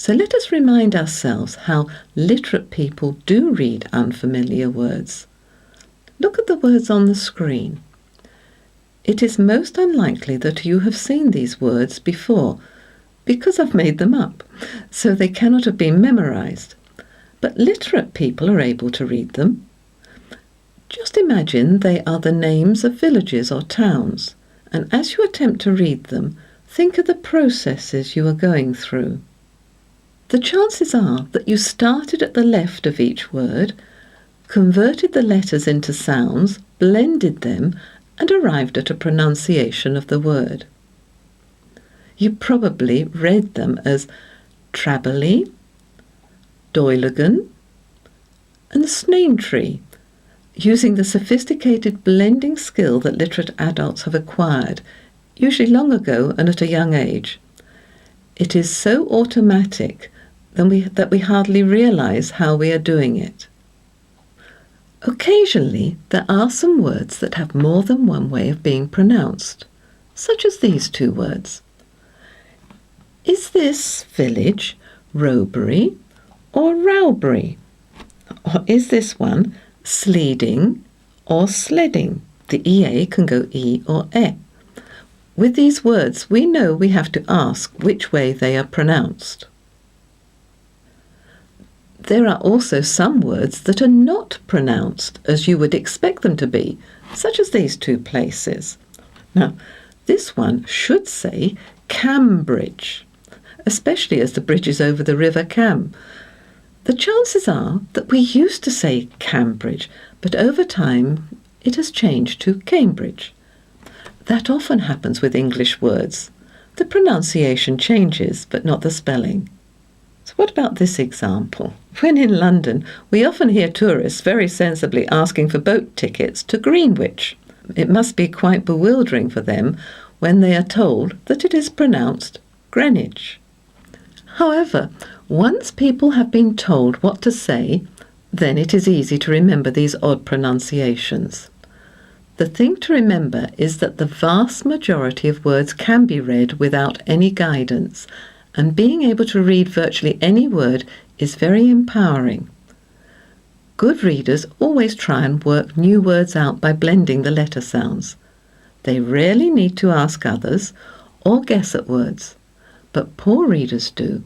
So let us remind ourselves how literate people do read unfamiliar words. Look at the words on the screen. It is most unlikely that you have seen these words before, because I've made them up, so they cannot have been memorized. But literate people are able to read them. Just imagine they are the names of villages or towns, and as you attempt to read them, think of the processes you are going through. The chances are that you started at the left of each word, converted the letters into sounds, blended them, and arrived at a pronunciation of the word. You probably read them as Trabburley, Doilegan, and Snaintree, using the sophisticated blending skill that literate adults have acquired, usually long ago and at a young age. It is so automatic that we hardly realise how we are doing it. Occasionally, there are some words that have more than one way of being pronounced, such as these two words. Is this village Robury or Rowbury? Or is this one sleeding or sledding? The EA can go E or E. With these words, we know we have to ask which way they are pronounced. There are also some words that are not pronounced as you would expect them to be, such as these two places. Now, this one should say Cambridge, especially as the bridge is over the River Cam. The chances are that we used to say Cambridge, but over time it has changed to Cambridge. That often happens with English words. The pronunciation changes, but not the spelling. So what about this example? When in London, we often hear tourists very sensibly asking for boat tickets to Greenwich. It must be quite bewildering for them when they are told that it is pronounced Greenwich. However, once people have been told what to say, then it is easy to remember these odd pronunciations. The thing to remember is that the vast majority of words can be read without any guidance, and being able to read virtually any word is very empowering. Good readers always try and work new words out by blending the letter sounds. They rarely need to ask others or guess at words, but poor readers do,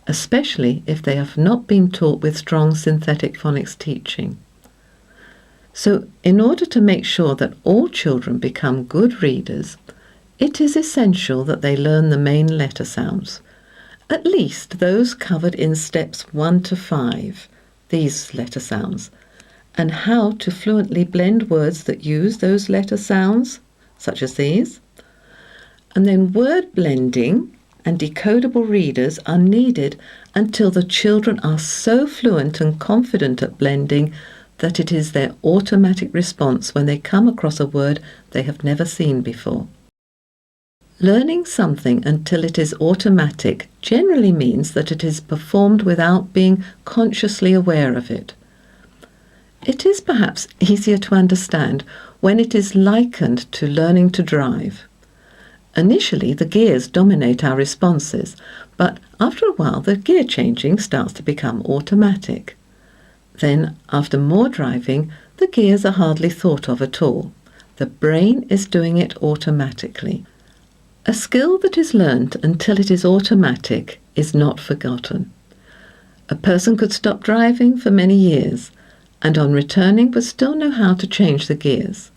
especially if they have not been taught with strong synthetic phonics teaching. So, in order to make sure that all children become good readers, it is essential that they learn the main letter sounds, at least those covered in steps 1 to 5, these letter sounds, and how to fluently blend words that use those letter sounds, such as these. And then word blending and decodable readers are needed until the children are so fluent and confident at blending that it is their automatic response when they come across a word they have never seen before. Learning something until it is automatic generally means that it is performed without being consciously aware of it. It is perhaps easier to understand when it is likened to learning to drive. Initially, the gears dominate our responses, but after a while the gear changing starts to become automatic. Then, after more driving, the gears are hardly thought of at all. The brain is doing it automatically. A skill that is learnt until it is automatic is not forgotten. A person could stop driving for many years, and on returning would still know how to change the gears.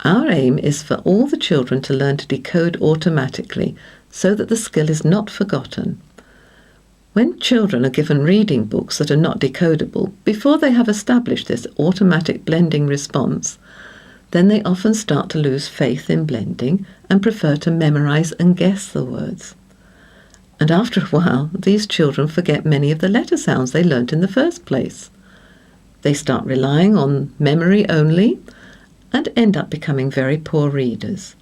Our aim is for all the children to learn to decode automatically so that the skill is not forgotten. When children are given reading books that are not decodable, before they have established this automatic blending response, then they often start to lose faith in blending and prefer to memorize and guess the words. And after a while, these children forget many of the letter sounds they learnt in the first place. They start relying on memory only and end up becoming very poor readers.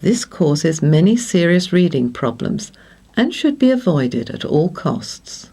This causes many serious reading problems and should be avoided at all costs.